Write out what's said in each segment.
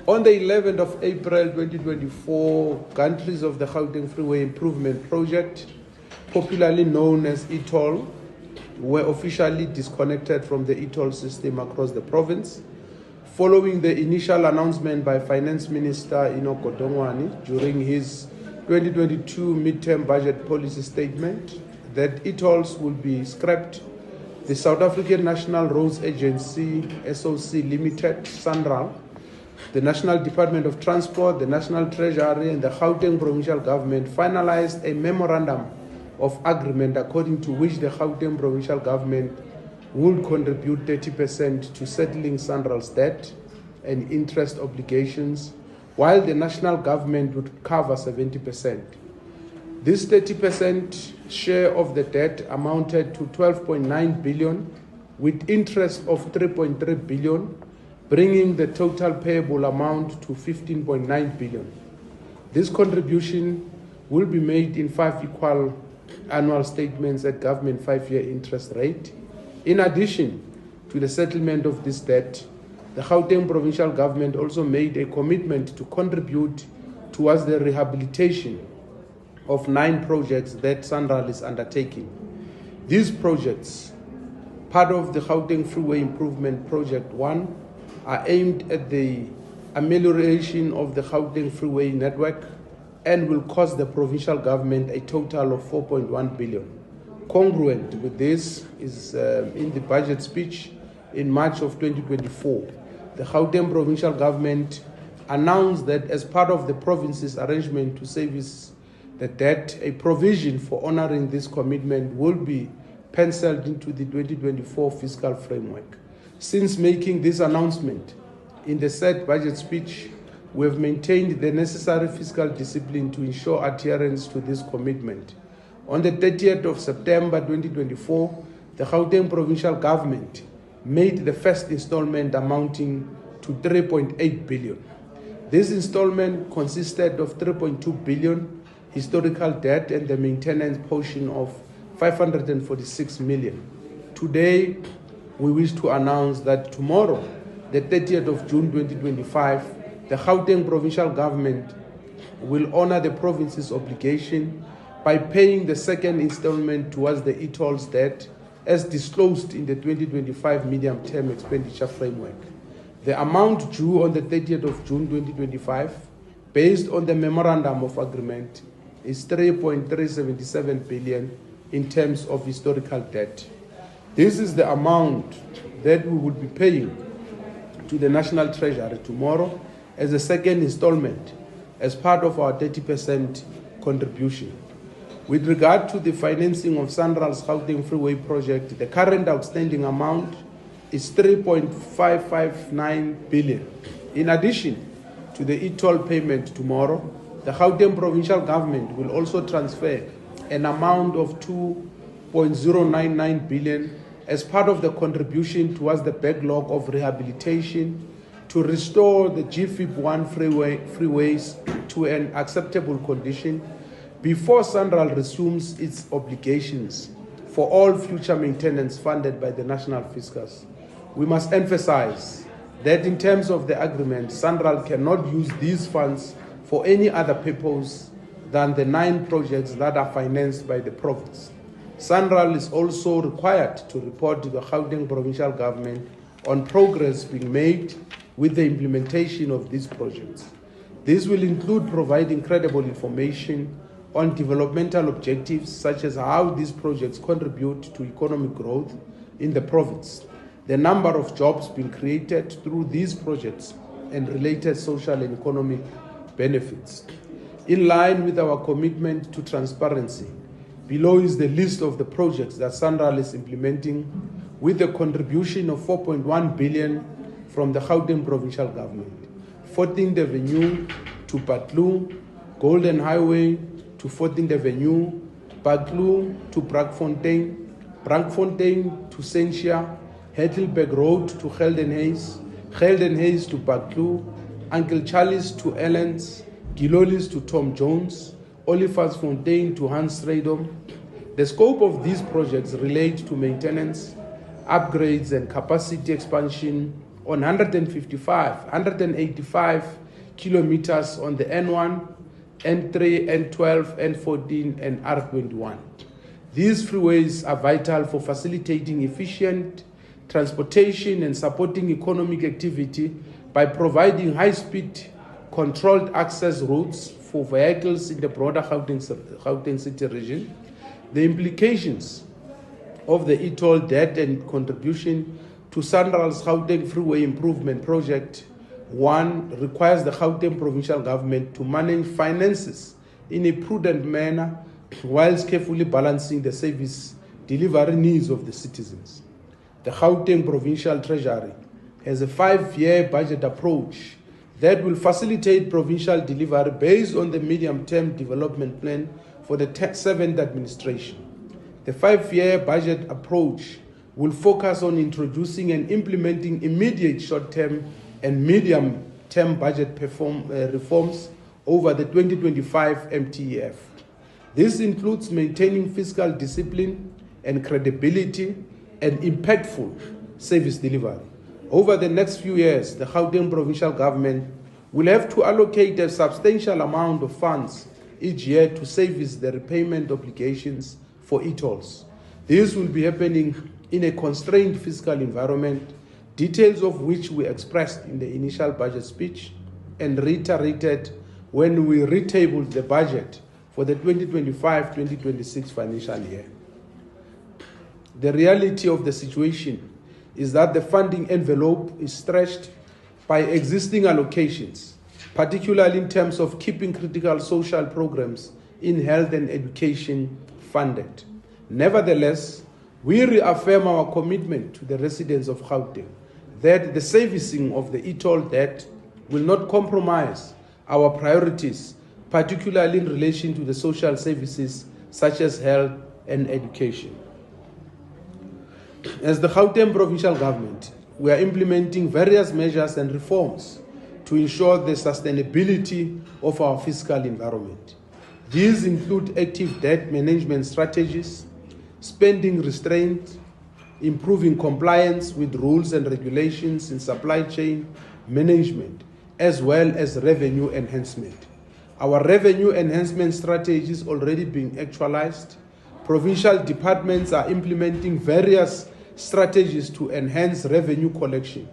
On the 11th of April 2024, gantries of the Gauteng Freeway Improvement Project, popularly known as e-toll, were officially disconnected from the e-toll system across the province, following the initial announcement by Finance Minister Enoch Godongwana during his 2022 midterm budget policy statement that e-tolls will be scrapped. The South African National Roads Agency, SOC Limited, SANRAL, the National Department of Transport, the National Treasury, and the Gauteng Provincial Government finalized a Memorandum of Agreement according to which the Gauteng Provincial Government would contribute 30% to settling SANRAL's debt and interest obligations, while the national government would cover 70%. This 30% share of the debt amounted to 12.9 billion, with interest of 3.3 billion, bringing the total payable amount to 15.9 billion. This contribution will be made in 5 equal annual statements at government 5-year interest rate. In addition to the settlement of this debt, the Gauteng Provincial Government also made a commitment to contribute towards the rehabilitation of 9 projects that SANRAL is undertaking. These projects, part of the Gauteng Freeway Improvement Project 1, are aimed at the amelioration of the Gauteng Freeway network and will cost the provincial government a total of 4.1 billion. Congruent with this is in the budget speech in March of 2024, the Gauteng Provincial Government announced that as part of the province's arrangement to service the debt, a provision for honoring this commitment will be penciled into the 2024 fiscal framework. Since making this announcement in the said budget speech, we have maintained the necessary fiscal discipline to ensure adherence to this commitment. On the 30th of September 2024, the Gauteng Provincial Government made the first installment amounting to 3.8 billion. This installment consisted of 3.2 billion historical debt and the maintenance portion of 546 million. Today, we wish to announce that tomorrow, the 30th of June 2025, the Gauteng Provincial Government will honor the province's obligation by paying the second installment towards the e-tolls debt as disclosed in the 2025 medium-term expenditure framework. The amount due on the 30th of June 2025, based on the Memorandum of Agreement, is 3.377 billion in terms of historical debt. This is the amount that we will be paying to the National Treasury tomorrow as a second installment as part of our 30% contribution. With regard to the financing of SANRAL's Gauteng Freeway project, the current outstanding amount is 3.559 billion. In addition to the e-toll payment tomorrow, the Gauteng Provincial Government will also transfer an amount of 2.099 billion as part of the contribution towards the backlog of rehabilitation to restore the GFIP1 freeways to an acceptable condition before SANRAL resumes its obligations for all future maintenance funded by the national fiscus. We must emphasize that in terms of the agreement, SANRAL cannot use these funds for any other purpose than the 9 projects that are financed by the province. SANRAL is also required to report to the Gauteng Provincial Government on progress being made with the implementation of these projects. This will include providing credible information on developmental objectives such as how these projects contribute to economic growth in the province, the number of jobs being created through these projects, and related social and economic benefits. In line with our commitment to transparency, below is the list of the projects that SANRAL is implementing with a contribution of 4.1 billion from the Gauteng Provincial Government. 14th Avenue to Patlu, Golden Highway to 14th Avenue, Patlu to Braakfontein, Braakfontein to Sentia, Heidelberg Road to Geldenhuys, Geldenhuys to Patlu, Uncle Charlie's to Ellens, Gilolis to Tom Jones, Olifantsfontein to Hans Strydom. The scope of these projects relate to maintenance, upgrades and capacity expansion on 185 kilometers on the N1, N3, N12, N14, and R21. These freeways are vital for facilitating efficient transportation and supporting economic activity by providing high-speed controlled access routes for vehicles in the broader Gauteng City region. The implications of the e-toll debt and contribution to Sanral's Gauteng Freeway Improvement Project 1 requires the Gauteng provincial government to manage finances in a prudent manner whilst carefully balancing the service delivery needs of the citizens. The Gauteng Provincial Treasury has a 5-year budget approach that will facilitate provincial delivery based on the medium-term development plan for the 7th administration. The 5-year budget approach will focus on introducing and implementing immediate short-term and medium-term budget reforms over the 2025 MTEF. This includes maintaining fiscal discipline and credibility and impactful service delivery. Over the next few years, the Gauteng provincial government will have to allocate a substantial amount of funds each year to service the repayment obligations for e-tolls. This will be happening in a constrained fiscal environment, details of which were expressed in the initial budget speech and reiterated when we retabled the budget for the 2025-2026 financial year. The reality of the situation is that the funding envelope is stretched by existing allocations, particularly in terms of keeping critical social programs in health and education funded. Nevertheless, we reaffirm our commitment to the residents of Gauteng that the servicing of the e-toll debt will not compromise our priorities, particularly in relation to the social services such as health and education. As the Gauteng provincial government, we are implementing various measures and reforms to ensure the sustainability of our fiscal environment. These include active debt management strategies, spending restraint, improving compliance with rules and regulations in supply chain management, as well as revenue enhancement. Our revenue enhancement strategy is already being actualized. Provincial departments are implementing various strategies to enhance revenue collection,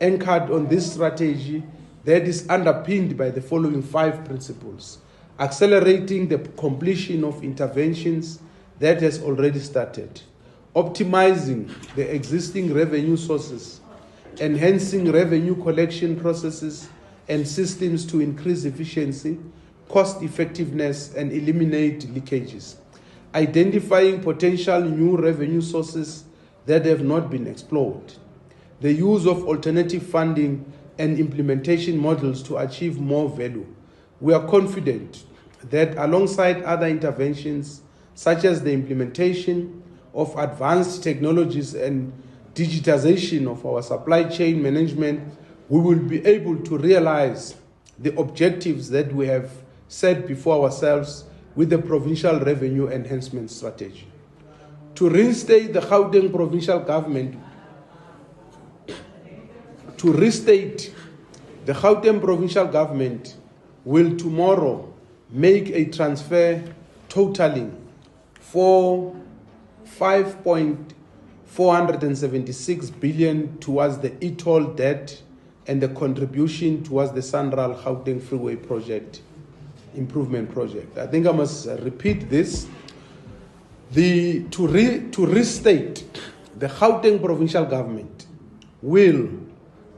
anchored on this strategy that is underpinned by the following 5 principles: accelerating the completion of interventions that has already started, optimizing the existing revenue sources, enhancing revenue collection processes and systems to increase efficiency, cost effectiveness, and eliminate leakages, identifying potential new revenue sources that have not been explored, the use of alternative funding and implementation models to achieve more value. We are confident that alongside other interventions, such as the implementation of advanced technologies and digitization of our supply chain management, we will be able to realize the objectives that we have set before ourselves with the provincial revenue enhancement strategy. To reinstate the Gauteng provincial government, the Gauteng provincial government will tomorrow make a transfer totaling for 5.476 billion towards the e-toll debt and the contribution towards the Sanral Gauteng Freeway Project Improvement Project. I think I must repeat this. To restate, the Gauteng provincial government will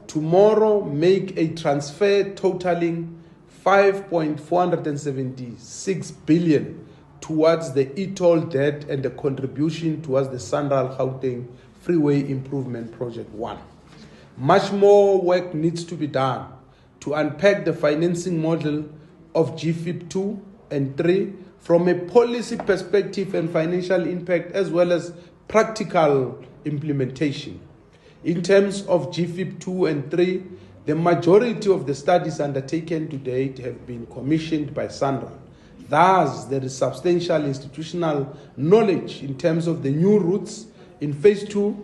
tomorrow make a transfer totaling 5.476 billion towards the e-toll debt and the contribution towards the Sanral Gauteng Freeway Improvement Project 1. Much more work needs to be done to unpack the financing model of GFIP 2 and 3 from a policy perspective and financial impact, as well as practical implementation. In terms of GFIP 2 and 3, the majority of the studies undertaken to date have been commissioned by Sanral. Thus, there is substantial institutional knowledge in terms of the new routes in phase 2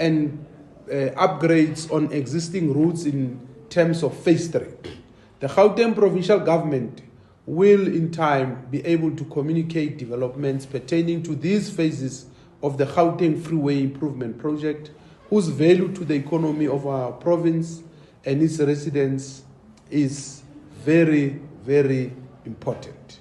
and upgrades on existing routes in terms of phase 3. The Gauteng provincial government will in time be able to communicate developments pertaining to these phases of the Gauteng Freeway Improvement Project, whose value to the economy of our province and its residents is very, very important.